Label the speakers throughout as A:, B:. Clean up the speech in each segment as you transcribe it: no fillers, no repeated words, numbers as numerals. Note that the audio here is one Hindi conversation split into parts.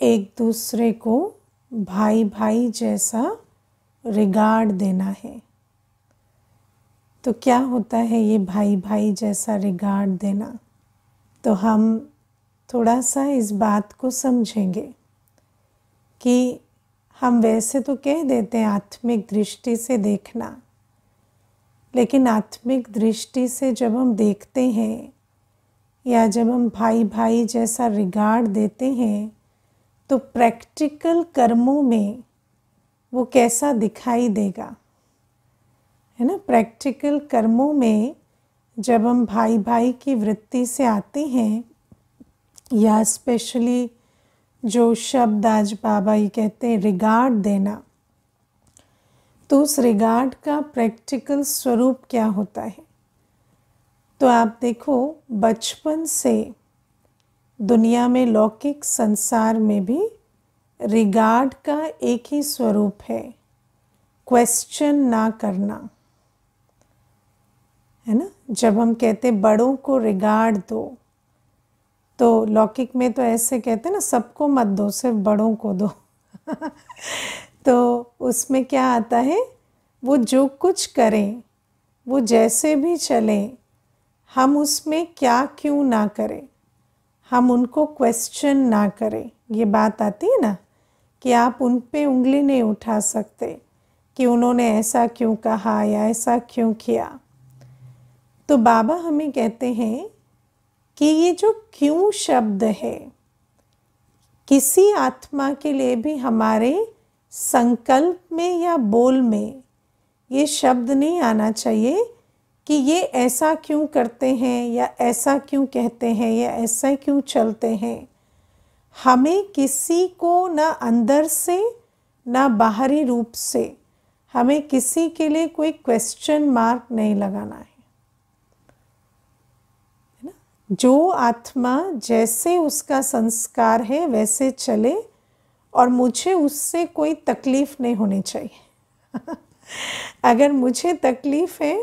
A: एक दूसरे को भाई भाई जैसा रिगार्ड देना है। तो क्या होता है ये भाई भाई जैसा रिगार्ड देना? तो हम थोड़ा सा इस बात को समझेंगे कि हम वैसे तो कह देते हैं आत्मिक दृष्टि से देखना, लेकिन आत्मिक दृष्टि से जब हम देखते हैं या जब हम भाई भाई जैसा रिगार्ड देते हैं तो प्रैक्टिकल कर्मों में वो कैसा दिखाई देगा, है ना। प्रैक्टिकल कर्मों में जब हम भाई भाई की वृत्ति से आते हैं, या स्पेशली जो शब्द आज बाबा ये कहते हैं रिगार्ड देना, तो उस रिगार्ड का प्रैक्टिकल स्वरूप क्या होता है? तो आप देखो, बचपन से दुनिया में लौकिक संसार में भी रिगार्ड का एक ही स्वरूप है, क्वेश्चन ना करना, है ना। जब हम कहते बड़ों को रिगार्ड दो, तो लौकिक में तो ऐसे कहते हैं ना, सबको मत दो, सिर्फ बड़ों को दो। तो उसमें क्या आता है, वो जो कुछ करें, वो जैसे भी चलें, हम उसमें क्या क्यों ना करें, हम उनको क्वेश्चन ना करें। ये बात आती है ना कि आप उन पे उंगली नहीं उठा सकते कि उन्होंने ऐसा क्यों कहा या ऐसा क्यों किया। तो बाबा हमें कहते हैं कि ये जो क्यों शब्द है, किसी आत्मा के लिए भी हमारे संकल्प में या बोल में ये शब्द नहीं आना चाहिए कि ये ऐसा क्यों करते हैं या ऐसा क्यों कहते हैं या ऐसा क्यों चलते हैं। हमें किसी को ना अंदर से ना बाहरी रूप से हमें किसी के लिए कोई क्वेश्चन मार्क नहीं लगाना है ना। जो आत्मा जैसे उसका संस्कार है वैसे चले, और मुझे उससे कोई तकलीफ नहीं होनी चाहिए। अगर मुझे तकलीफ है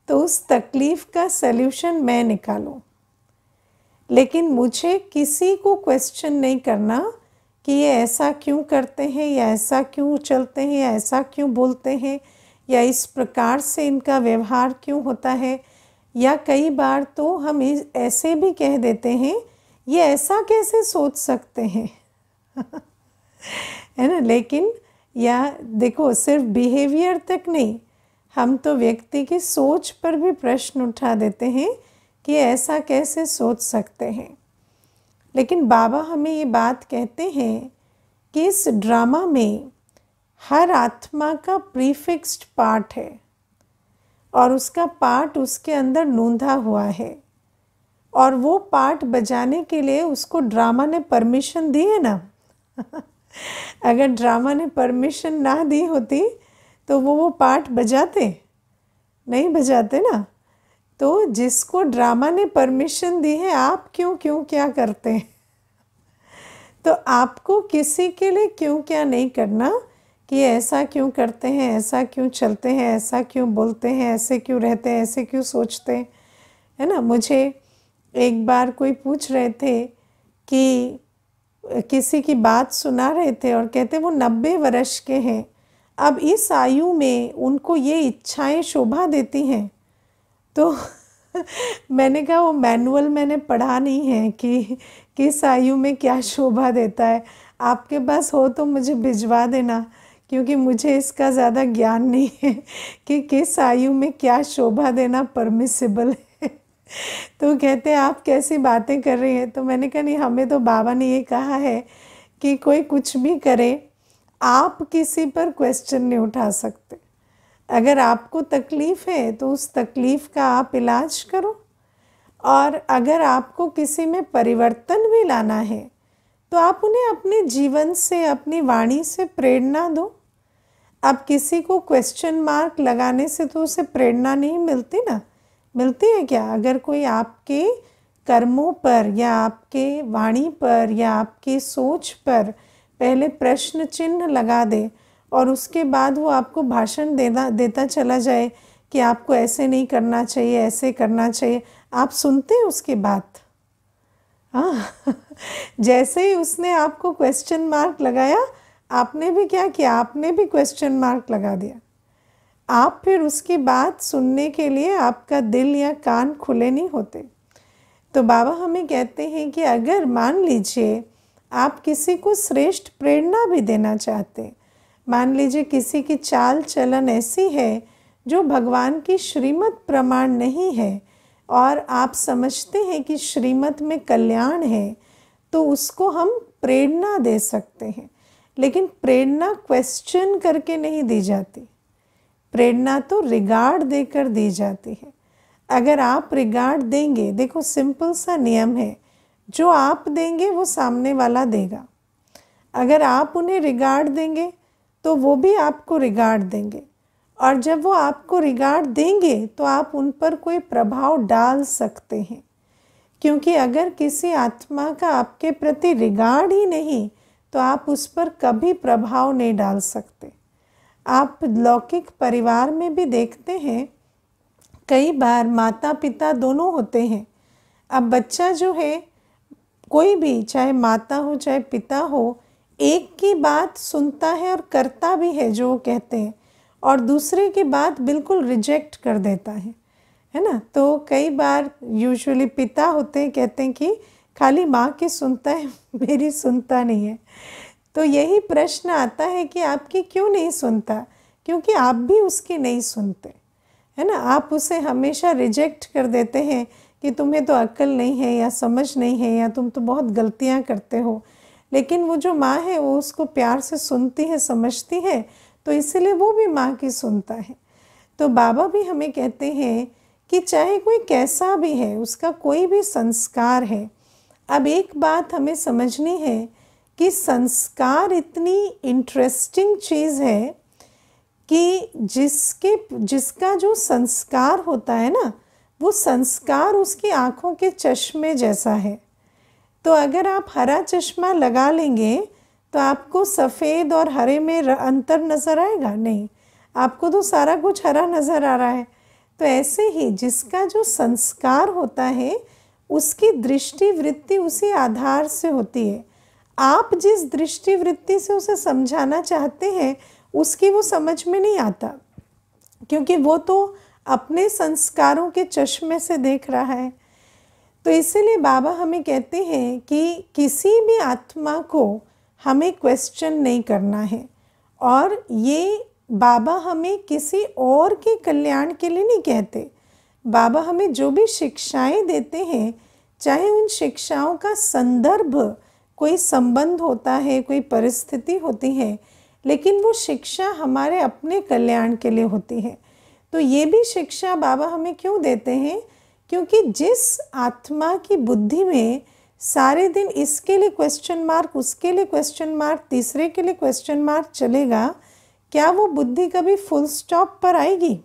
A: तो उस तकलीफ का सल्यूशन मैं निकालूं, लेकिन मुझे किसी को क्वेश्चन नहीं करना कि ये ऐसा क्यों करते हैं या ऐसा क्यों चलते हैं या ऐसा क्यों बोलते हैं या इस प्रकार से इनका व्यवहार क्यों होता है। या कई बार तो हम ऐसे भी कह देते हैं, ये ऐसा कैसे सोच सकते हैं। है ना। लेकिन या देखो, सिर्फ बिहेवियर तक नहीं, हम तो व्यक्ति की सोच पर भी प्रश्न उठा देते हैं कि ऐसा कैसे सोच सकते हैं। लेकिन बाबा हमें ये बात कहते हैं कि इस ड्रामा में हर आत्मा का प्रीफिक्स्ड पार्ट है और उसका पार्ट उसके अंदर नूंधा हुआ है, और वो पार्ट बजाने के लिए उसको ड्रामा ने परमिशन दी है ना। अगर ड्रामा ने परमिशन ना दी होती तो वो पार्ट बजाते नहीं, बजाते ना। तो जिसको ड्रामा ने परमिशन दी है, आप क्यों क्या करते हैं। तो आपको किसी के लिए क्यों क्या नहीं करना कि ऐसा क्यों करते हैं, ऐसा क्यों चलते हैं, ऐसा क्यों बोलते हैं, ऐसे क्यों रहते हैं, ऐसे क्यों सोचते हैं, है ना। मुझे एक बार कोई पूछ रहे थे कि किसी की बात सुना रहे थे और कहते वो 90 वर्ष के हैं, अब इस आयु में उनको ये इच्छाएं शोभा देती हैं। तो मैंने कहा वो मैनुअल मैंने पढ़ा नहीं है कि किस आयु में क्या शोभा देता है। आपके पास हो तो मुझे भिजवा देना, क्योंकि मुझे इसका ज़्यादा ज्ञान नहीं है कि किस आयु में क्या शोभा देना परमिसिबल है। तो कहते हैं आप कैसी बातें कर रही हैं। तो मैंने कहा नहीं, हमें तो बाबा ने ये कहा है कि कोई कुछ भी करे, आप किसी पर क्वेश्चन नहीं उठा सकते। अगर आपको तकलीफ़ है तो उस तकलीफ़ का आप इलाज करो, और अगर आपको किसी में परिवर्तन भी लाना है तो आप उन्हें अपने जीवन से, अपनी वाणी से प्रेरणा दो। अब किसी को क्वेश्चन मार्क लगाने से तो उसे प्रेरणा नहीं मिलती ना। मिलती है क्या? अगर कोई आपके कर्मों पर या आपके वाणी पर या आपकी सोच पर पहले प्रश्न चिन्ह लगा दे और उसके बाद वो आपको भाषण देता चला जाए कि आपको ऐसे नहीं करना चाहिए, ऐसे करना चाहिए, आप सुनते हैं उसकी बात? हाँ जैसे ही उसने आपको क्वेश्चन मार्क लगाया, आपने भी क्या किया, आपने भी क्वेश्चन मार्क लगा दिया। आप फिर उसकी बात सुनने के लिए आपका दिल या कान खुले नहीं होते। तो बाबा हमें कहते हैं कि अगर मान लीजिए आप किसी को श्रेष्ठ प्रेरणा भी देना चाहते, मान लीजिए किसी की चाल चलन ऐसी है जो भगवान की श्रीमत प्रमाण नहीं है और आप समझते हैं कि श्रीमत में कल्याण है, तो उसको हम प्रेरणा दे सकते हैं। लेकिन प्रेरणा क्वेश्चन करके नहीं दी जाती, प्रेरणा तो रिगार्ड देकर दी जाती है। अगर आप रिगार्ड देंगे, देखो सिंपल सा नियम है, जो आप देंगे वो सामने वाला देगा। अगर आप उन्हें रिगार्ड देंगे तो वो भी आपको रिगार्ड देंगे, और जब वो आपको रिगार्ड देंगे तो आप उन पर कोई प्रभाव डाल सकते हैं। क्योंकि अगर किसी आत्मा का आपके प्रति रिगार्ड ही नहीं तो आप उस पर कभी प्रभाव नहीं डाल सकते। आप लौकिक परिवार में भी देखते हैं, कई बार माता पिता दोनों होते हैं। अब बच्चा जो है, कोई भी, चाहे माता हो चाहे पिता हो, एक की बात सुनता है और करता भी है जो वो कहते हैं, और दूसरे की बात बिल्कुल रिजेक्ट कर देता है ना। तो कई बार यूजुअली पिता होते हैं, कहते हैं कि खाली माँ की सुनता है, मेरी सुनता नहीं है। तो यही प्रश्न आता है कि आपकी क्यों नहीं सुनता, क्योंकि आप भी उसकी नहीं सुनते, है ना। आप उसे हमेशा रिजेक्ट कर देते हैं कि तुम्हें तो अक्ल नहीं है या समझ नहीं है या तुम तो बहुत गलतियाँ करते हो। लेकिन वो जो माँ है वो उसको प्यार से सुनती है, समझती है, तो इसीलिए वो भी माँ की सुनता है। तो बाबा भी हमें कहते हैं कि चाहे कोई कैसा भी है, उसका कोई भी संस्कार है। अब एक बात हमें समझनी है कि संस्कार इतनी इंटरेस्टिंग चीज़ है कि जिसका जो संस्कार होता है ना, वो संस्कार उसकी आँखों के चश्मे जैसा है। तो अगर आप हरा चश्मा लगा लेंगे तो आपको सफ़ेद और हरे में अंतर नज़र आएगा? नहीं, आपको तो सारा कुछ हरा नज़र आ रहा है। तो ऐसे ही जिसका जो संस्कार होता है उसकी दृष्टि वृत्ति उसी आधार से होती है। आप जिस दृष्टि वृत्ति से उसे समझाना चाहते हैं उसकी वो समझ में नहीं आता, क्योंकि वो तो अपने संस्कारों के चश्मे से देख रहा है। तो इसीलिए बाबा हमें कहते हैं कि किसी भी आत्मा को हमें क्वेश्चन नहीं करना है, और ये बाबा हमें किसी और के कल्याण के लिए नहीं कहते। बाबा हमें जो भी शिक्षाएं देते हैं, चाहे उन शिक्षाओं का संदर्भ कोई संबंध होता है, कोई परिस्थिति होती है, लेकिन वो शिक्षा हमारे अपने कल्याण के लिए होती है। तो ये भी शिक्षा बाबा हमें क्यों देते हैं? क्योंकि जिस आत्मा की बुद्धि में सारे दिन इसके लिए क्वेश्चन मार्क, उसके लिए क्वेश्चन मार्क, तीसरे के लिए क्वेश्चन मार्क चलेगा, क्या वो बुद्धि कभी फुल स्टॉप पर आएगी?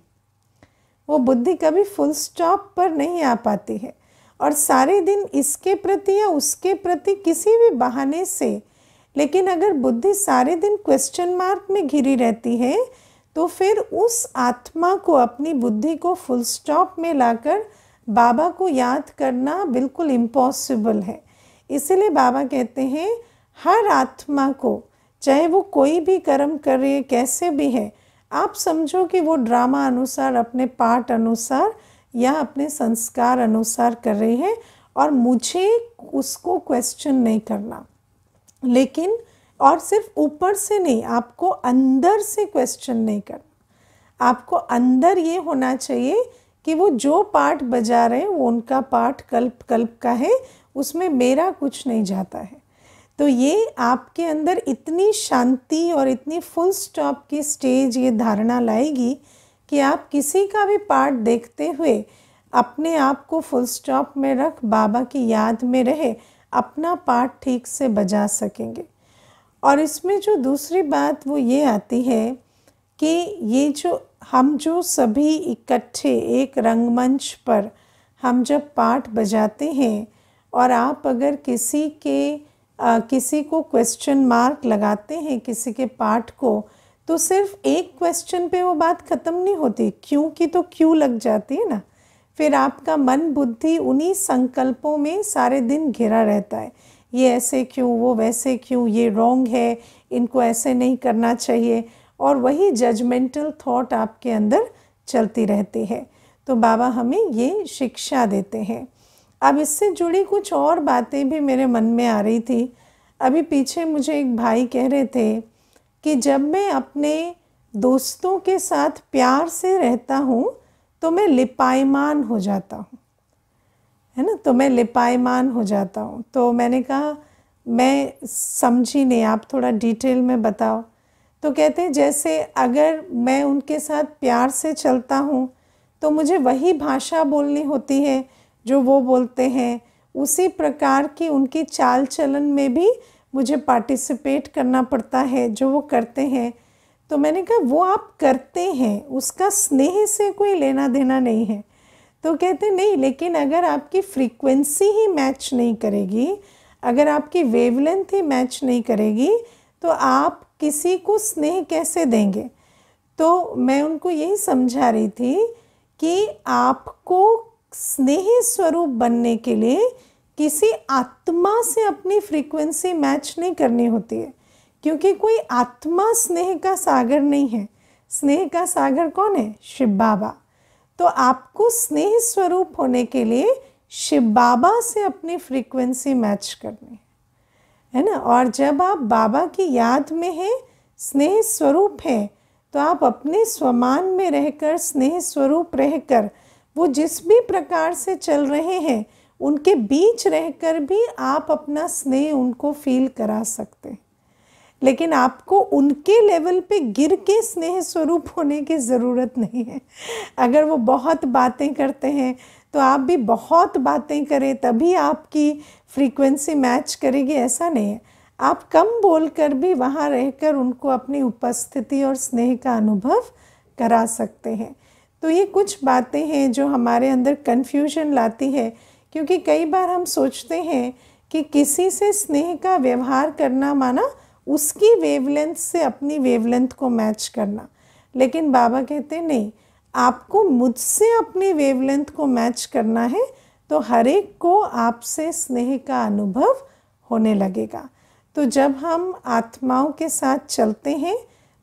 A: वो बुद्धि कभी फुल स्टॉप पर नहीं आ पाती है। और सारे दिन इसके प्रति या उसके प्रति किसी भी बहाने से, लेकिन अगर बुद्धि सारे दिन क्वेश्चन मार्क में घिरी रहती है तो फिर उस आत्मा को, अपनी बुद्धि को फुल स्टॉप में लाकर बाबा को याद करना बिल्कुल इम्पॉसिबल है। इसीलिए बाबा कहते हैं हर आत्मा को, चाहे वो कोई भी कर्म कर रही है, कैसे भी है, आप समझो कि वो ड्रामा अनुसार, अपने पार्ट अनुसार या अपने संस्कार अनुसार कर रही है, और मुझे उसको क्वेश्चन नहीं करना। लेकिन और सिर्फ ऊपर से नहीं, आपको अंदर से क्वेश्चन नहीं करना। आपको अंदर ये होना चाहिए कि वो जो पार्ट बजा रहे हैं वो उनका पार्ट कल्प कल्प का है, उसमें मेरा कुछ नहीं जाता है। तो ये आपके अंदर इतनी शांति और इतनी फुल स्टॉप की स्टेज ये धारणा लाएगी कि आप किसी का भी पार्ट देखते हुए अपने आप को फुल स्टॉप में रख बाबा की याद में रहे, अपना पार्ट ठीक से बजा सकेंगे। और इसमें जो दूसरी बात वो ये आती है कि ये जो हम जो सभी इकट्ठे एक रंगमंच पर हम जब पार्ट बजाते हैं, और आप अगर किसी को क्वेश्चन मार्क लगाते हैं किसी के पार्ट को, तो सिर्फ एक क्वेश्चन पे वो बात ख़त्म नहीं होती, क्यों की तो क्यों लग जाती है ना, फिर आपका मन बुद्धि उन्हीं संकल्पों में सारे दिन घिरा रहता है, ये ऐसे क्यों, वो वैसे क्यों, ये रॉन्ग है, इनको ऐसे नहीं करना चाहिए, और वही जजमेंटल थॉट आपके अंदर चलती रहती है। तो बाबा हमें ये शिक्षा देते हैं। अब इससे जुड़ी कुछ और बातें भी मेरे मन में आ रही थी। अभी पीछे मुझे एक भाई कह रहे थे कि जब मैं अपने दोस्तों के साथ प्यार से रहता हूँ तो मैं लिपायमान हो जाता हूँ, है ना, तो मैं लिपायमान हो जाता हूँ। तो मैंने कहा मैं समझी नहीं, आप थोड़ा डिटेल में बताओ। तो कहते हैं जैसे अगर मैं उनके साथ प्यार से चलता हूँ तो मुझे वही भाषा बोलनी होती है जो वो बोलते हैं, उसी प्रकार की उनकी चाल चलन में भी मुझे पार्टिसिपेट करना पड़ता है जो वो करते हैं। तो मैंने कहा वो आप करते हैं, उसका स्नेह से कोई लेना देना नहीं है। तो कहते नहीं, लेकिन अगर आपकी फ्रीक्वेंसी ही मैच नहीं करेगी, अगर आपकी वेवलेंथ ही मैच नहीं करेगी, तो आप किसी को स्नेह कैसे देंगे। तो मैं उनको यही समझा रही थी कि आपको स्नेह स्वरूप बनने के लिए किसी आत्मा से अपनी फ्रीक्वेंसी मैच नहीं करनी होती है, क्योंकि कोई आत्मा स्नेह का सागर नहीं है। स्नेह का सागर कौन है? शिव बाबा। तो आपको स्नेह स्वरूप होने के लिए शिव बाबा से अपनी फ्रीक्वेंसी मैच करनी है ना। और जब आप बाबा की याद में हैं, स्नेह स्वरूप हैं, तो आप अपने स्वमान में रहकर, स्नेह स्वरूप रहकर, वो जिस भी प्रकार से चल रहे हैं उनके बीच रहकर भी आप अपना स्नेह उनको फील करा सकते हैं। लेकिन आपको उनके लेवल पे गिर के स्नेह स्वरूप होने की ज़रूरत नहीं है। अगर वो बहुत बातें करते हैं तो आप भी बहुत बातें करें तभी आपकी फ्रीक्वेंसी मैच करेगी, ऐसा नहीं है। आप कम बोलकर भी वहाँ रहकर उनको अपनी उपस्थिति और स्नेह का अनुभव करा सकते हैं। तो ये कुछ बातें हैं जो हमारे अंदर कन्फ्यूजन लाती है, क्योंकि कई बार हम सोचते हैं कि किसी से स्नेह का व्यवहार करना माना उसकी वेवलेंथ से अपनी वेवलेंथ को मैच करना। लेकिन बाबा कहते हैं नहीं, आपको मुझसे अपनी वेवलेंथ को मैच करना है, तो हर एक को आपसे स्नेह का अनुभव होने लगेगा। तो जब हम आत्माओं के साथ चलते हैं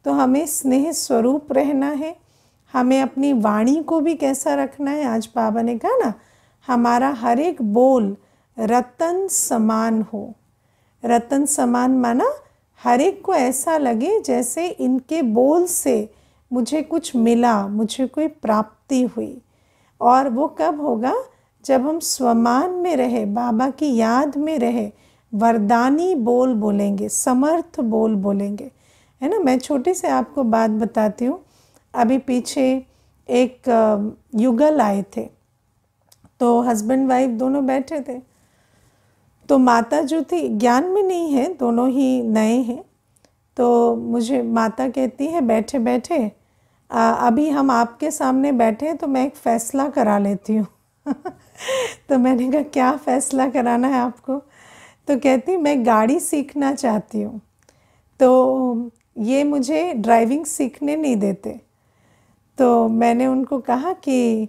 A: तो हमें स्नेह स्वरूप रहना है। हमें अपनी वाणी को भी कैसा रखना है, आज बाबा ने कहा ना, हमारा हर एक बोल रतन समान हो। रतन समान माना हर एक को ऐसा लगे जैसे इनके बोल से मुझे कुछ मिला, मुझे कोई प्राप्ति हुई। और वो कब होगा? जब हम स्वमान में रहे, बाबा की याद में रहे, वरदानी बोल बोलेंगे, समर्थ बोल बोलेंगे, है ना। मैं छोटी से आपको बात बताती हूँ। अभी पीछे एक युगल आए थे, तो हस्बैंड वाइफ दोनों बैठे थे। तो माता जो थी, ज्ञान में नहीं है, दोनों ही नए हैं। तो मुझे माता कहती है बैठे बैठे, अभी हम आपके सामने बैठे हैं तो मैं एक फ़ैसला करा लेती हूँ। तो मैंने कहा क्या फ़ैसला कराना है आपको? तो कहती मैं गाड़ी सीखना चाहती हूँ, तो ये मुझे ड्राइविंग सीखने नहीं देते। तो मैंने उनको कहा कि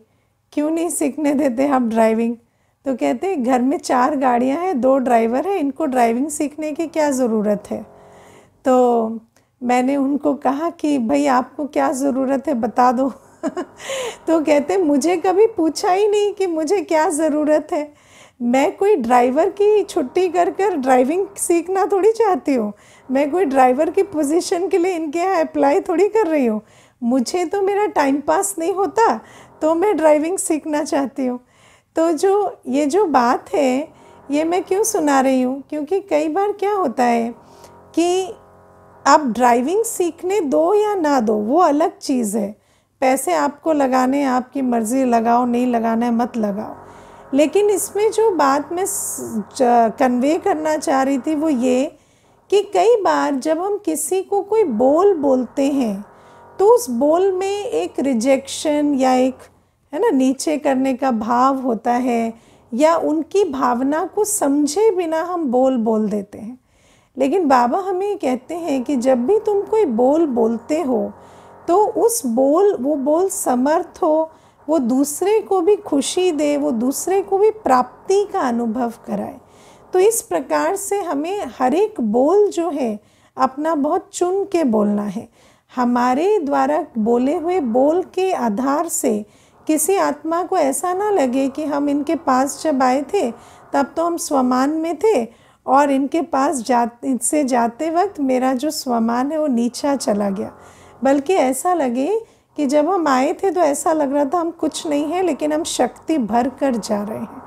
A: क्यों नहीं सीखने देते आप ड्राइविंग? तो कहते घर में 4 गाड़ियाँ हैं, 2 ड्राइवर हैं, इनको ड्राइविंग सीखने की क्या ज़रूरत है? तो मैंने उनको कहा कि भाई आपको क्या ज़रूरत है बता दो। तो कहते मुझे कभी पूछा ही नहीं कि मुझे क्या ज़रूरत है। मैं कोई ड्राइवर की छुट्टी कर कर ड्राइविंग सीखना थोड़ी चाहती हूँ। मैं कोई ड्राइवर की पोजीशन के लिए इनके यहाँ अप्लाई थोड़ी कर रही हूँ। मुझे तो मेरा टाइम पास नहीं होता तो मैं ड्राइविंग सीखना चाहती हूँ। तो ये जो बात है ये मैं क्यों सुना रही हूँ? क्योंकि कई बार क्या होता है कि आप ड्राइविंग सीखने दो या ना दो वो अलग चीज़ है। पैसे आपको लगाने, आपकी मर्ज़ी, लगाओ, नहीं लगाना है मत लगाओ। लेकिन इसमें जो बात मैं कन्वे करना चाह रही थी वो ये कि कई बार जब हम किसी को कोई बोल बोलते हैं तो उस बोल में एक रिजेक्शन या एक, है ना, नीचे करने का भाव होता है, या उनकी भावना को समझे बिना हम बोल बोल देते हैं। लेकिन बाबा हमें कहते हैं कि जब भी तुम कोई बोल बोलते हो तो वो बोल समर्थ हो, वो दूसरे को भी खुशी दे, वो दूसरे को भी प्राप्ति का अनुभव कराए। तो इस प्रकार से हमें हर एक बोल जो है अपना बहुत चुन के बोलना है। हमारे द्वारा बोले हुए बोल के आधार से किसी आत्मा को ऐसा ना लगे कि हम इनके पास जब आए थे तब तो हम स्वमान में थे और इनके पास इनसे जाते वक्त मेरा जो स्वमान है वो नीचा चला गया, बल्कि ऐसा लगे कि जब हम आए थे तो ऐसा लग रहा था हम कुछ नहीं है, लेकिन हम शक्ति भर कर जा रहे हैं।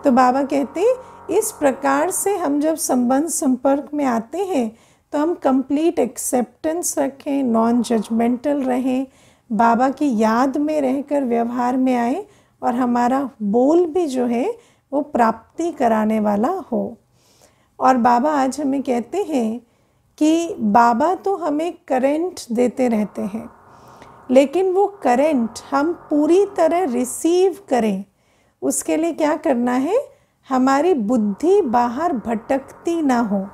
A: तो बाबा कहते हैं इस प्रकार से हम जब संबंध संपर्क में आते हैं तो हम कंप्लीट एक्सेप्टेंस रखें, नॉन जजमेंटल रहें, बाबा की याद में रहकर व्यवहार में आए और हमारा बोल भी जो है वो प्राप्ति कराने वाला हो। और बाबा आज हमें कहते हैं कि बाबा तो हमें करंट देते रहते हैं, लेकिन वो करंट हम पूरी तरह रिसीव करें उसके लिए क्या करना है, हमारी बुद्धि बाहर भटकती ना हो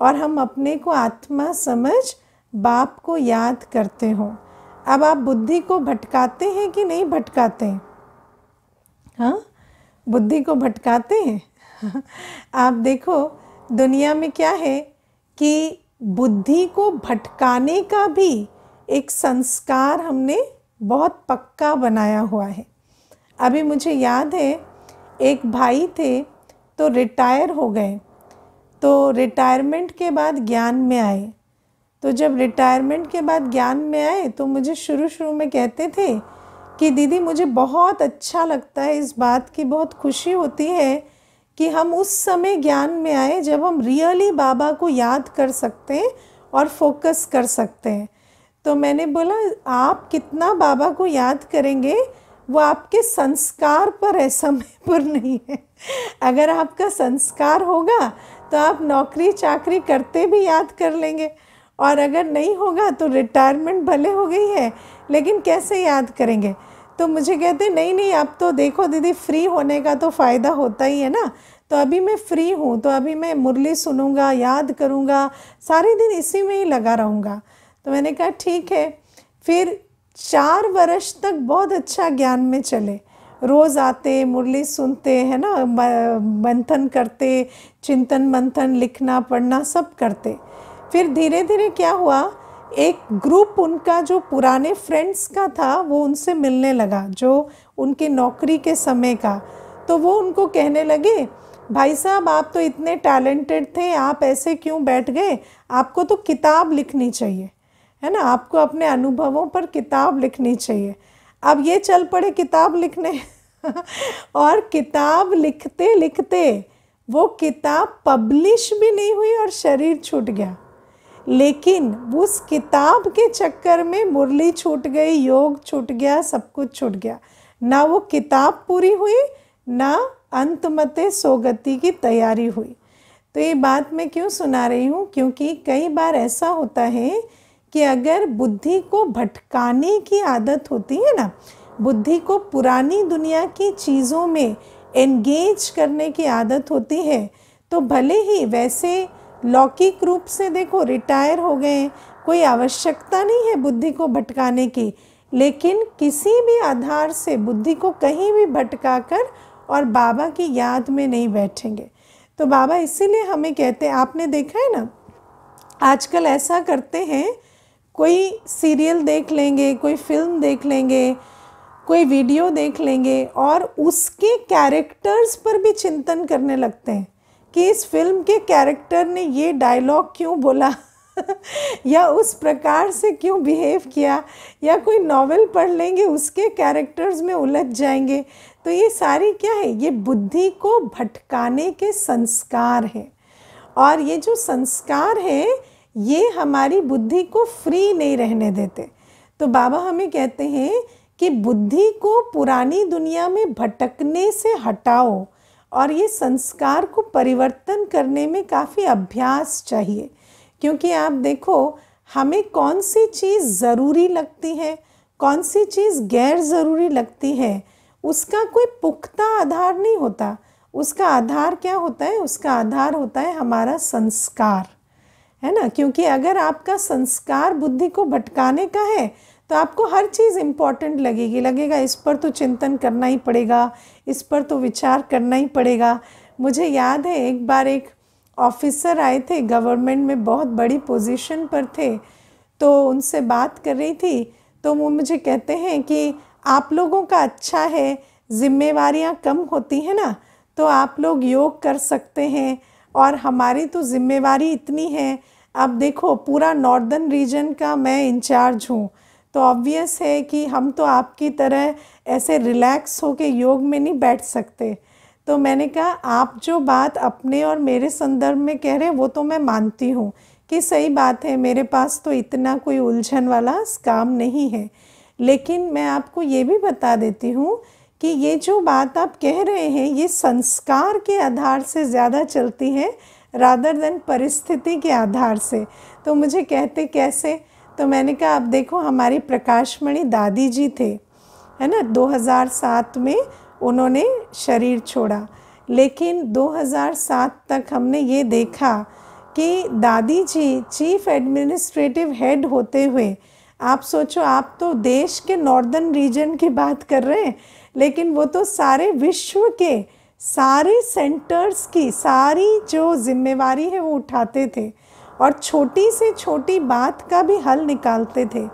A: और हम अपने को आत्मा समझ बाप को याद करते हो। अब आप बुद्धि को भटकाते हैं कि नहीं भटकाते हैं? हाँ, बुद्धि को भटकाते हैं। आप देखो दुनिया में क्या है कि बुद्धि को भटकाने का भी एक संस्कार हमने बहुत पक्का बनाया हुआ है। अभी मुझे याद है एक भाई थे तो रिटायर हो गए, तो रिटायरमेंट के बाद ज्ञान में आए। तो जब रिटायरमेंट के बाद ज्ञान में आए तो मुझे शुरू में कहते थे कि दीदी मुझे बहुत अच्छा लगता है, इस बात की बहुत खुशी होती है कि हम उस समय ज्ञान में आए जब हम रियली बाबा को याद कर सकते हैं और फोकस कर सकते हैं। तो मैंने बोला आप कितना बाबा को याद करेंगे वो आपके संस्कार पर है, समय पर नहीं है। अगर आपका संस्कार होगा तो आप नौकरी चाकरी करते भी याद कर लेंगे, और अगर नहीं होगा तो रिटायरमेंट भले हो गई है लेकिन कैसे याद करेंगे। तो मुझे कहते नहीं अब तो देखो दीदी फ्री होने का तो फ़ायदा होता ही है ना, तो अभी मैं फ्री हूँ तो अभी मैं मुरली सुनूंगा, याद करूँगा, सारे दिन इसी में ही लगा रहूँगा। तो मैंने कहा ठीक है। फिर 4 वर्ष तक बहुत अच्छा ज्ञान में चले, रोज़ आते, मुरली सुनते है ना, मंथन करते, चिंतन मंथन, लिखना पढ़ना सब करते। फिर धीरे धीरे क्या हुआ, एक ग्रुप उनका जो पुराने फ्रेंड्स का था वो उनसे मिलने लगा, जो उनकी नौकरी के समय का। तो वो उनको कहने लगे भाई साहब आप तो इतने टैलेंटेड थे, आप ऐसे क्यों बैठ गए, आपको तो किताब लिखनी चाहिए, है ना, आपको अपने अनुभवों पर किताब लिखनी चाहिए। अब ये चल पड़े किताब लिखने और किताब लिखते लिखते वो किताब पब्लिश भी नहीं हुई और शरीर छूट गया। लेकिन उस किताब के चक्कर में मुरली छूट गई, योग छूट गया, सब कुछ छूट गया। ना वो किताब पूरी हुई, ना अंतमते सोगति की तैयारी हुई। तो ये बात मैं क्यों सुना रही हूँ, क्योंकि कई बार ऐसा होता है कि अगर बुद्धि को भटकाने की आदत होती है ना, बुद्धि को पुरानी दुनिया की चीज़ों में एंगेज करने की आदत होती है, तो भले ही वैसे लौकिक रूप से देखो रिटायर हो गए, कोई आवश्यकता नहीं है बुद्धि को भटकाने की, लेकिन किसी भी आधार से बुद्धि को कहीं भी भटका कर और बाबा की याद में नहीं बैठेंगे। तो बाबा इसीलिए हमें कहते हैं, आपने देखा है ना आजकल ऐसा करते हैं, कोई सीरियल देख लेंगे, कोई फिल्म देख लेंगे, कोई वीडियो देख लेंगे और उसके कैरेक्टर्स पर भी चिंतन करने लगते हैं कि इस फिल्म के कैरेक्टर ने ये डायलॉग क्यों बोला या उस प्रकार से क्यों बिहेव किया, या कोई नॉवेल पढ़ लेंगे उसके कैरेक्टर्स में उलझ जाएंगे। तो ये सारी क्या है, ये बुद्धि को भटकाने के संस्कार हैं, और ये जो संस्कार हैं ये हमारी बुद्धि को फ्री नहीं रहने देते। तो बाबा हमें कहते हैं कि बुद्धि को पुरानी दुनिया में भटकने से हटाओ, और ये संस्कार को परिवर्तन करने में काफ़ी अभ्यास चाहिए। क्योंकि आप देखो हमें कौन सी चीज़ ज़रूरी लगती है, कौन सी चीज़ गैर ज़रूरी लगती है, उसका कोई पुख्ता आधार नहीं होता। उसका आधार क्या होता है, उसका आधार होता है हमारा संस्कार, है ना। क्योंकि अगर आपका संस्कार बुद्धि को भटकाने का है तो आपको हर चीज़ इम्पॉर्टेंट लगेगी, लगेगा इस पर तो चिंतन करना ही पड़ेगा, इस पर तो विचार करना ही पड़ेगा। मुझे याद है एक बार एक ऑफिसर आए थे, गवर्नमेंट में बहुत बड़ी पोजीशन पर थे, तो उनसे बात कर रही थी, तो वो मुझे कहते हैं कि आप लोगों का अच्छा है, जिम्मेवारियां कम होती हैं ना, तो आप लोग योग कर सकते हैं, और हमारी तो जिम्मेवारी इतनी है। अब देखो पूरा नॉर्दर्न रीजन का मैं इंचार्ज हूँ, तो ऑब्वियस है कि हम तो आपकी तरह ऐसे रिलैक्स होके योग में नहीं बैठ सकते। तो मैंने कहा आप जो बात अपने और मेरे संदर्भ में कह रहे हैं वो तो मैं मानती हूँ कि सही बात है, मेरे पास तो इतना कोई उलझन वाला काम नहीं है, लेकिन मैं आपको ये भी बता देती हूँ कि ये जो बात आप कह रहे हैं ये संस्कार के आधार से ज़्यादा चलती है रादर देन परिस्थिति के आधार से। तो मुझे कहते कैसे, तो मैंने कहा आप देखो हमारी प्रकाशमणि दादी जी थे, है ना, 2007 में उन्होंने शरीर छोड़ा, लेकिन 2007 तक हमने ये देखा कि दादी जी चीफ एडमिनिस्ट्रेटिव हेड होते हुए, आप सोचो आप तो देश के नॉर्दर्न रीजन की बात कर रहे हैं, लेकिन वो तो सारे विश्व के सारे सेंटर्स की सारी जो जिम्मेवारी है वो उठाते थे, और छोटी से छोटी बात का भी हल निकालते थे,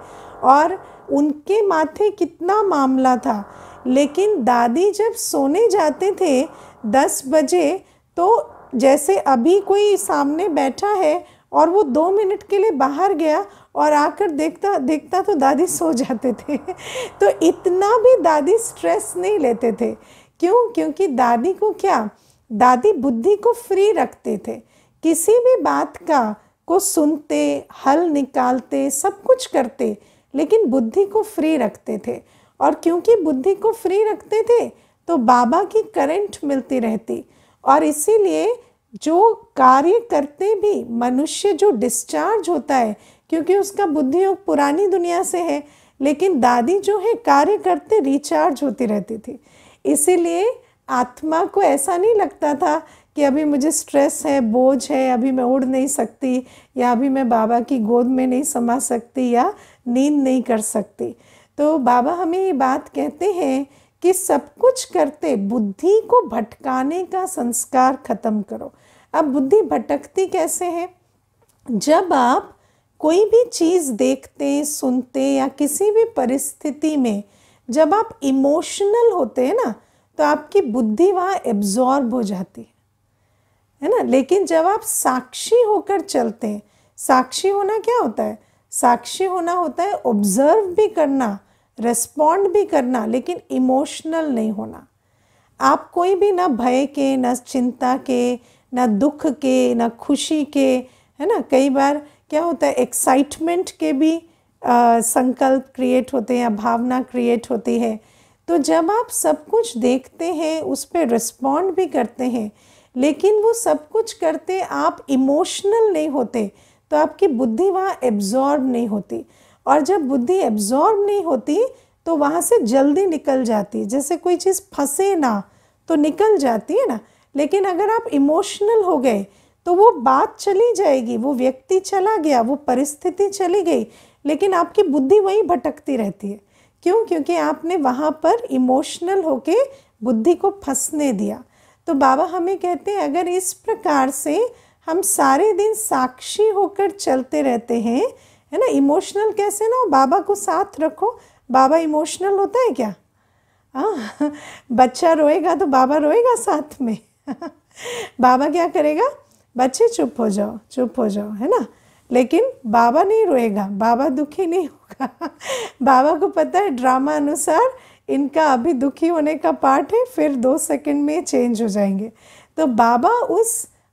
A: और उनके माथे कितना मामला था। लेकिन दादी जब सोने जाते थे 10 बजे, तो जैसे अभी कोई सामने बैठा है और वो 2 मिनट के लिए बाहर गया और आकर देखता देखता तो दादी सो जाते थे। तो इतना भी दादी स्ट्रेस नहीं लेते थे। क्यों? क्योंकि दादी को क्या, दादी बुद्धि को फ्री रखते थे, किसी भी बात का को सुनते, हल निकालते, सब कुछ करते, लेकिन बुद्धि को फ्री रखते थे। और क्योंकि बुद्धि को फ्री रखते थे तो बाबा की करंट मिलती रहती, और इसीलिए जो कार्य करते भी मनुष्य जो डिस्चार्ज होता है, क्योंकि उसका बुद्धि योग पुरानी दुनिया से है, लेकिन दादी जो है कार्य करते रिचार्ज होती रहती थी। इसीलिए आत्मा को ऐसा नहीं लगता था कि अभी मुझे स्ट्रेस है, बोझ है, अभी मैं उड़ नहीं सकती, या अभी मैं बाबा की गोद में नहीं समा सकती, या नींद नहीं कर सकती। तो बाबा हमें ये बात कहते हैं कि सब कुछ करते बुद्धि को भटकाने का संस्कार खत्म करो। अब बुद्धि भटकती कैसे है? जब आप कोई भी चीज़ देखते, सुनते, या किसी भी परिस्थिति में जब आप इमोशनल होते हैं ना, तो आपकी बुद्धि वहाँ एब्जॉर्ब हो जाती है ना। लेकिन जब आप साक्षी होकर चलते हैं, साक्षी होना क्या होता है? साक्षी होना होता है ऑब्जर्व भी करना, रेस्पॉन्ड भी करना, लेकिन इमोशनल नहीं होना। आप कोई भी ना भय के, ना चिंता के, ना दुख के, ना खुशी के, है ना। कई बार क्या होता है, एक्साइटमेंट के भी संकल्प क्रिएट होते हैं या भावना क्रिएट होती है। तो जब आप सब कुछ देखते हैं, उस पर रिस्पॉन्ड भी करते हैं, लेकिन वो सब कुछ करते आप इमोशनल नहीं होते, तो आपकी बुद्धि वहाँ एब्जॉर्ब नहीं होती। और जब बुद्धि एब्जॉर्ब नहीं होती तो वहाँ से जल्दी निकल जाती है। जैसे कोई चीज़ फंसे ना तो निकल जाती है ना, लेकिन अगर आप इमोशनल हो गए तो वो बात चली जाएगी, वो व्यक्ति चला गया, वो परिस्थिति चली गई, लेकिन आपकी बुद्धि वहीं भटकती रहती है। क्यों? क्योंकि आपने वहाँ पर इमोशनल होके बुद्धि को फंसने दिया। तो बाबा हमें कहते हैं अगर इस प्रकार से हम सारे दिन साक्षी होकर चलते रहते हैं, है ना, इमोशनल कैसे ना हो, बाबा को साथ रखो। बाबा इमोशनल होता है क्या? हाँ, बच्चा रोएगा तो बाबा रोएगा साथ में। बाबा क्या करेगा? बच्चे चुप हो जाओ, चुप हो जाओ, है ना। लेकिन बाबा नहीं रोएगा, बाबा दुखी नहीं होगा। बाबा को पता है ड्रामा अनुसार इनका अभी दुखी होने का पार्ट है, फिर 2 सेकंड में चेंज हो जाएंगे। तो बाबा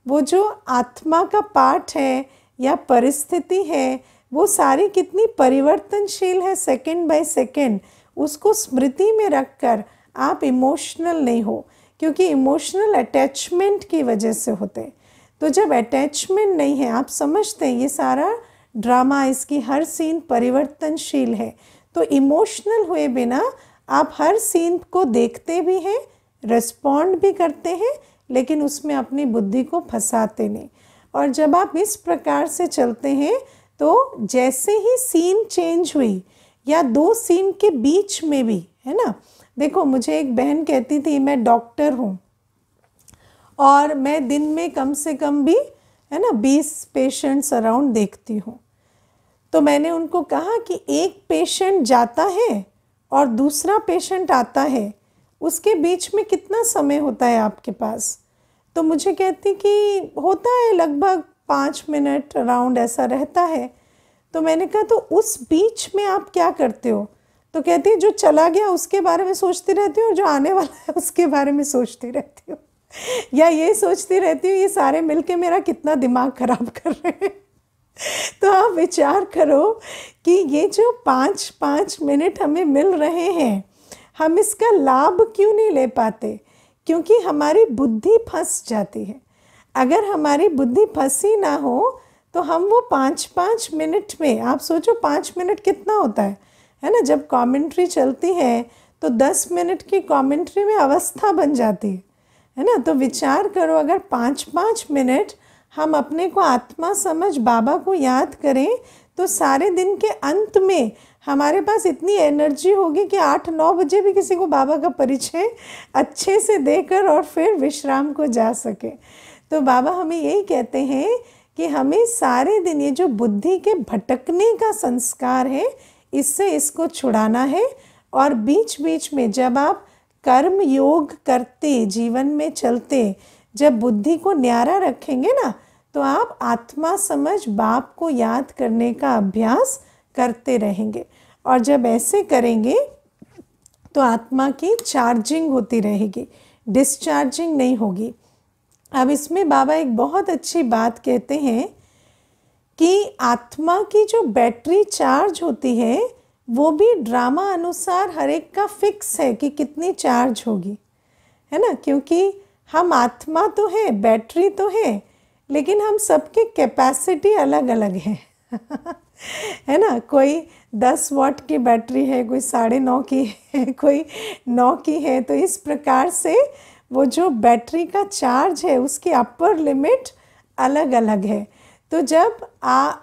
A: वो जो आत्मा का पार्ट है या परिस्थिति है, वो सारी कितनी परिवर्तनशील है सेकंड बाय सेकंड, उसको स्मृति में रखकर आप इमोशनल नहीं हो, क्योंकि इमोशनल अटैचमेंट की वजह से होते हैं। तो जब अटैचमेंट नहीं है, आप समझते हैं ये सारा ड्रामा, इसकी हर सीन परिवर्तनशील है, तो इमोशनल हुए बिना आप हर सीन को देखते भी हैं, रिस्पॉन्ड भी करते हैं, लेकिन उसमें अपनी बुद्धि को फंसाते नहीं। और जब आप इस प्रकार से चलते हैं तो जैसे ही सीन चेंज हुई या 2 सीन के बीच में भी, है ना। देखो, मुझे एक बहन कहती थी मैं डॉक्टर हूँ और मैं दिन में कम से कम भी, है ना, 20 पेशेंट्स अराउंड देखती हूँ। तो मैंने उनको कहा कि एक पेशेंट जाता है और दूसरा पेशेंट आता है, उसके बीच में कितना समय होता है आपके पास? तो मुझे कहती कि होता है लगभग 5 मिनट अराउंड ऐसा रहता है। तो मैंने कहा तो उस बीच में आप क्या करते हो? तो कहती है जो चला गया उसके बारे में सोचती रहती हूँ और जो आने वाला है उसके बारे में सोचती रहती हूँ या ये सोचती रहती हूँ ये सारे मिलके मेरा कितना दिमाग खराब कर रहे हैं। तो आप विचार करो कि ये जो 5-5 मिनट हमें मिल रहे हैं, हम इसका लाभ क्यों नहीं ले पाते? क्योंकि हमारी बुद्धि फंस जाती है। अगर हमारी बुद्धि फंसी ना हो तो हम वो 5-5 मिनट में, आप सोचो 5 मिनट कितना होता है ना। जब कमेंट्री चलती है तो 10 मिनट की कमेंट्री में अवस्था बन जाती है ना। तो विचार करो अगर 5-5 मिनट हम अपने को आत्मा समझ बाबा को याद करें तो सारे दिन के अंत में हमारे पास इतनी एनर्जी होगी कि 8-9 बजे भी किसी को बाबा का परिचय अच्छे से देकर और फिर विश्राम को जा सके। तो बाबा हमें यही कहते हैं कि हमें सारे दिन ये जो बुद्धि के भटकने का संस्कार है इससे इसको छुड़ाना है। और बीच बीच में जब आप कर्म योग करते, जीवन में चलते, जब बुद्धि को न्यारा रखेंगे ना तो आप आत्मा समझ बाप को याद करने का अभ्यास करते रहेंगे। और जब ऐसे करेंगे तो आत्मा की चार्जिंग होती रहेगी, डिस्चार्जिंग नहीं होगी। अब इसमें बाबा एक बहुत अच्छी बात कहते हैं कि आत्मा की जो बैटरी चार्ज होती है वो भी ड्रामा अनुसार हर एक का फिक्स है कि कितनी चार्ज होगी, है ना। क्योंकि हम आत्मा तो है, बैटरी तो है, लेकिन हम सबकी कैपेसिटी अलग अलग है है ना। कोई 10 वाट की बैटरी है, कोई 9.5 की है, कोई 9 की है। तो इस प्रकार से वो जो बैटरी का चार्ज है उसकी अपर लिमिट अलग अलग है। तो जब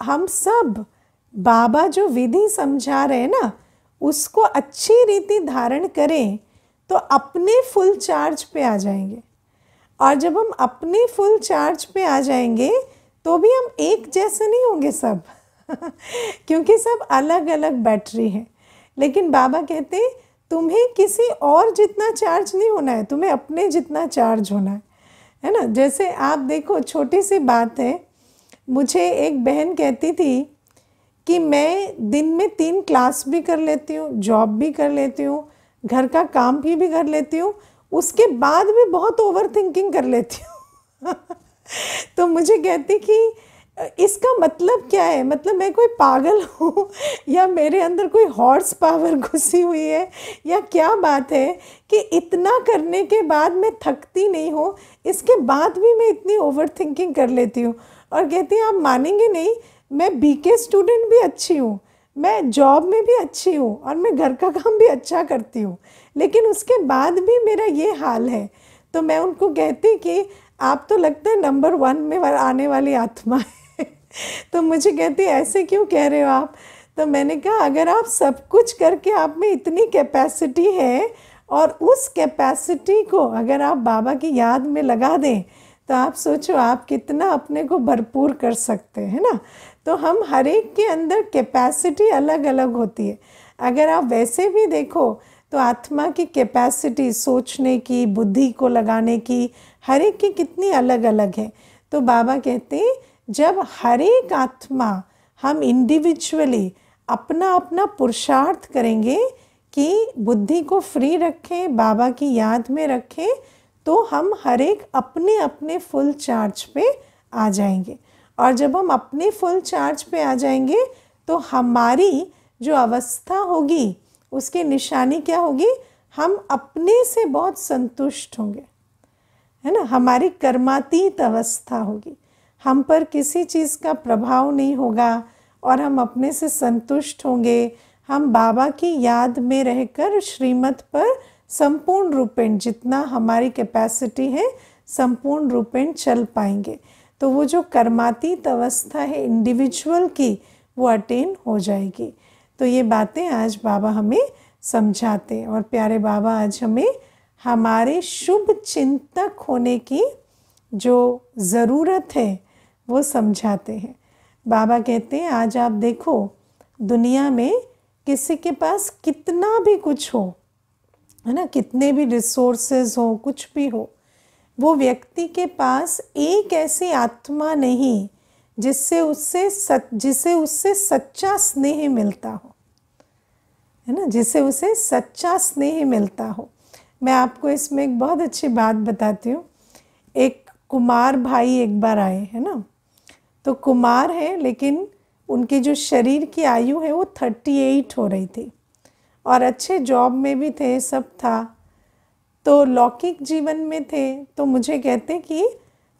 A: हम सब बाबा जो विधि समझा रहे हैं ना उसको अच्छी रीति धारण करें तो अपने फुल चार्ज पे आ जाएंगे। और जब हम अपने फुल चार्ज पे आ जाएंगे तो भी हम एक जैसे नहीं होंगे सब क्योंकि सब अलग अलग बैटरी है। लेकिन बाबा कहते हैं तुम्हें किसी और जितना चार्ज नहीं होना है, तुम्हें अपने जितना चार्ज होना है ना। जैसे आप देखो, छोटी सी बात है, मुझे एक बहन कहती थी कि मैं दिन में 3 क्लास भी कर लेती हूँ, जॉब भी कर लेती हूँ, घर का काम भी कर लेती हूँ, उसके बाद भी बहुत ओवर थिंकिंग कर लेती हूँ तो मुझे कहती कि इसका मतलब क्या है? मतलब मैं कोई पागल हूँ या मेरे अंदर कोई हॉर्स पावर घुसी हुई है या क्या बात है कि इतना करने के बाद मैं थकती नहीं हूँ, इसके बाद भी मैं इतनी ओवर थिंकिंग कर लेती हूँ। और कहती है आप मानेंगे नहीं, मैं बीके स्टूडेंट भी अच्छी हूँ, मैं जॉब में भी अच्छी हूँ और मैं घर का काम भी अच्छा करती हूँ, लेकिन उसके बाद भी मेरा ये हाल है। तो मैं उनको कहती कि आप तो लगता है नंबर 1 में आने वाली आत्मा है तो मुझे कहती ऐसे क्यों कह रहे हो आप? तो मैंने कहा अगर आप सब कुछ करके आप में इतनी कैपेसिटी है और उस कैपेसिटी को अगर आप बाबा की याद में लगा दें तो आप सोचो आप कितना अपने को भरपूर कर सकते हैं ना। तो हम हर एक के अंदर कैपेसिटी अलग अलग होती है। अगर आप वैसे भी देखो तो आत्मा की कैपेसिटी सोचने की, बुद्धि को लगाने की, हर एक की कितनी अलग अलग है। तो बाबा कहते हैं जब हर एक आत्मा हम इंडिविजुअली अपना अपना पुरुषार्थ करेंगे कि बुद्धि को फ्री रखें, बाबा की याद में रखें, तो हम हर एक अपने अपने फुल चार्ज पे आ जाएंगे। और जब हम अपने फुल चार्ज पे आ जाएंगे तो हमारी जो अवस्था होगी उसकी निशानी क्या होगी? हम अपने से बहुत संतुष्ट होंगे, है ना। हमारी कर्मातीत अवस्था होगी, हम पर किसी चीज़ का प्रभाव नहीं होगा और हम अपने से संतुष्ट होंगे। हम बाबा की याद में रहकर श्रीमत पर संपूर्ण रूपेण जितना हमारी कैपेसिटी है संपूर्ण रूपेण चल पाएंगे। तो वो जो कर्मातीत अवस्था है इंडिविजुअल की वो अटेन हो जाएगी। तो ये बातें आज बाबा हमें समझाते हैं और प्यारे बाबा आज हमें हमारे शुभ चिंतक होने की जो ज़रूरत है वो समझाते हैं। बाबा कहते हैं आज आप देखो दुनिया में किसी के पास कितना भी कुछ हो, है ना, कितने भी रिसोर्सेज हो, कुछ भी हो, वो व्यक्ति के पास एक ऐसी आत्मा नहीं जिससे उससे सच्चा स्नेह मिलता हो, है ना, जिसे उसे सच्चा स्नेह मिलता हो। मैं आपको इसमें एक बहुत अच्छी बात बताती हूँ। एक कुमार भाई एक बार आए, है ना, तो कुमार है लेकिन उनकी जो शरीर की आयु है वो 38 हो रही थी और अच्छे जॉब में भी थे, सब था, तो लौकिक जीवन में थे। तो मुझे कहते कि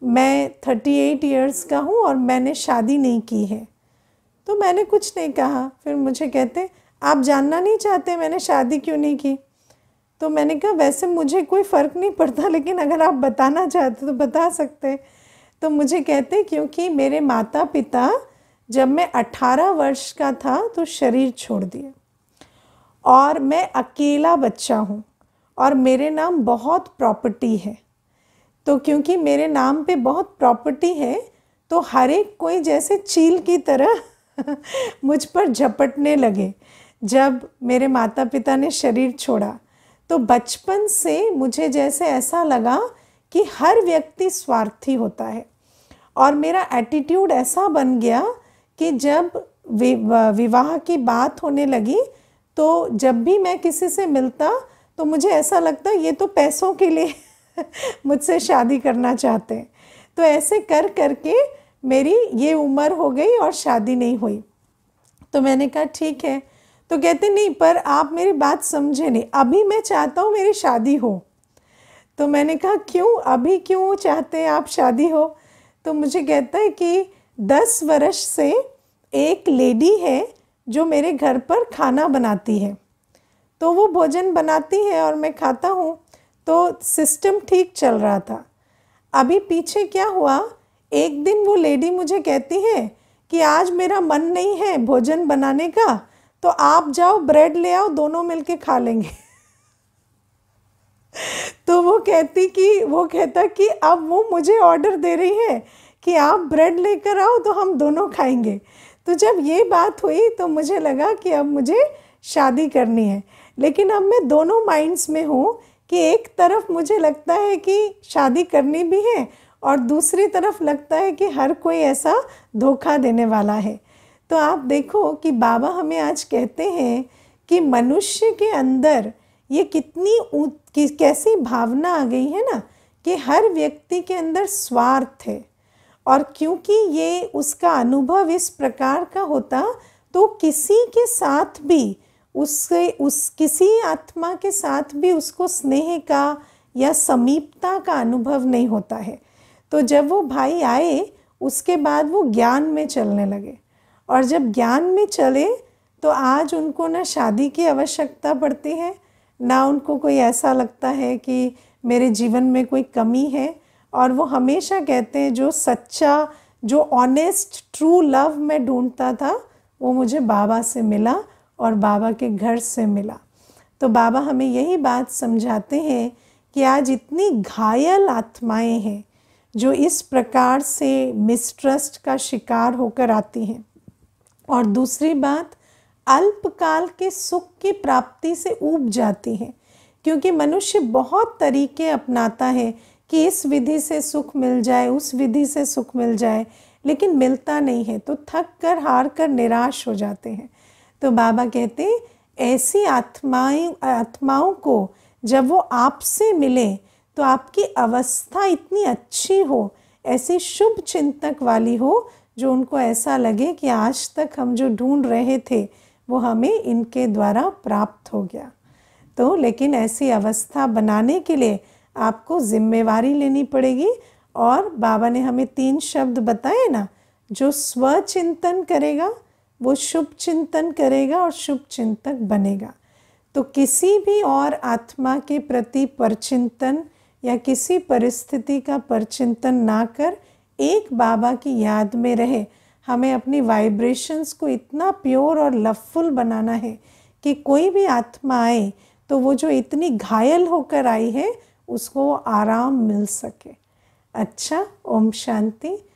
A: मैं 38 इयर्स का हूँ और मैंने शादी नहीं की है। तो मैंने कुछ नहीं कहा। फिर मुझे कहते आप जानना नहीं चाहते मैंने शादी क्यों नहीं की? तो मैंने कहा वैसे मुझे कोई फ़र्क नहीं पड़ता, लेकिन अगर आप बताना चाहते तो बता सकते। तो मुझे कहते क्योंकि मेरे माता पिता जब मैं 18 वर्ष का था तो शरीर छोड़ दिए और मैं अकेला बच्चा हूँ और मेरे नाम बहुत प्रॉपर्टी है। तो क्योंकि मेरे नाम पे बहुत प्रॉपर्टी है तो हर एक कोई जैसे चील की तरह मुझ पर झपटने लगे। जब मेरे माता पिता ने शरीर छोड़ा तो बचपन से मुझे जैसे ऐसा लगा कि हर व्यक्ति स्वार्थी होता है और मेरा एटीट्यूड ऐसा बन गया कि जब विवाह की बात होने लगी तो जब भी मैं किसी से मिलता तो मुझे ऐसा लगता ये तो पैसों के लिए मुझसे शादी करना चाहते हैं। तो ऐसे कर करके मेरी ये उम्र हो गई और शादी नहीं हुई। तो मैंने कहा ठीक है। तो कहते नहीं पर आप मेरी बात समझे नहीं, अभी मैं चाहता हूँ मेरी शादी हो। तो मैंने कहा क्यों, अभी क्यों चाहते हैं आप शादी हो? तो मुझे कहता है कि 10 वर्ष से एक लेडी है जो मेरे घर पर खाना बनाती है, तो वो भोजन बनाती है और मैं खाता हूँ, तो सिस्टम ठीक चल रहा था। अभी पीछे क्या हुआ, एक दिन वो लेडी मुझे कहती है कि आज मेरा मन नहीं है भोजन बनाने का, तो आप जाओ ब्रेड ले आओ, दोनों मिलके खा लेंगे। तो वो कहता कि अब वो मुझे ऑर्डर दे रही है कि आप ब्रेड लेकर आओ तो हम दोनों खाएंगे। तो जब ये बात हुई तो मुझे लगा कि अब मुझे शादी करनी है, लेकिन अब मैं दोनों माइंड्स में हूँ कि एक तरफ मुझे लगता है कि शादी करनी भी है और दूसरी तरफ लगता है कि हर कोई ऐसा धोखा देने वाला है। तो आप देखो कि बाबा हमें आज कहते हैं कि मनुष्य के अंदर ये कैसी भावना आ गई है ना कि हर व्यक्ति के अंदर स्वार्थ है, और क्योंकि ये उसका अनुभव इस प्रकार का होता तो किसी के साथ भी किसी आत्मा के साथ भी उसको स्नेह का या समीपता का अनुभव नहीं होता है। तो जब वो भाई आए उसके बाद वो ज्ञान में चलने लगे, और जब ज्ञान में चले तो आज उनको ना शादी की आवश्यकता पड़ती है, ना उनको कोई ऐसा लगता है कि मेरे जीवन में कोई कमी है। और वो हमेशा कहते हैं जो सच्चा, जो ऑनेस्ट ट्रू लव मैं ढूंढता था वो मुझे बाबा से मिला और बाबा के घर से मिला। तो बाबा हमें यही बात समझाते हैं कि आज इतनी घायल आत्माएं हैं जो इस प्रकार से मिसट्रस्ट का शिकार होकर आती हैं, और दूसरी बात अल्पकाल के सुख की प्राप्ति से ऊब जाती हैं, क्योंकि मनुष्य बहुत तरीके अपनाता है कि इस विधि से सुख मिल जाए, उस विधि से सुख मिल जाए, लेकिन मिलता नहीं है तो थक कर हार कर निराश हो जाते हैं। तो बाबा कहते हैं ऐसी आत्माओं को जब वो आपसे मिले तो आपकी अवस्था इतनी अच्छी हो, ऐसी शुभ चिंतक वाली हो, जो उनको ऐसा लगे कि आज तक हम जो ढूंढ रहे थे वो हमें इनके द्वारा प्राप्त हो गया। तो लेकिन ऐसी अवस्था बनाने के लिए आपको जिम्मेवारी लेनी पड़ेगी, और बाबा ने हमें 3 शब्द बताए ना, जो स्वचिंतन करेगा वो शुभ चिंतन करेगा और शुभ चिंतक बनेगा। तो किसी भी और आत्मा के प्रति परचिंतन या किसी परिस्थिति का परचिंतन ना कर एक बाबा की याद में रहे, हमें अपनी वाइब्रेशंस को इतना प्योर और लवफुल बनाना है कि कोई भी आत्मा आए तो वो जो इतनी घायल होकर आई है उसको आराम मिल सके। अच्छा, ओम शांति।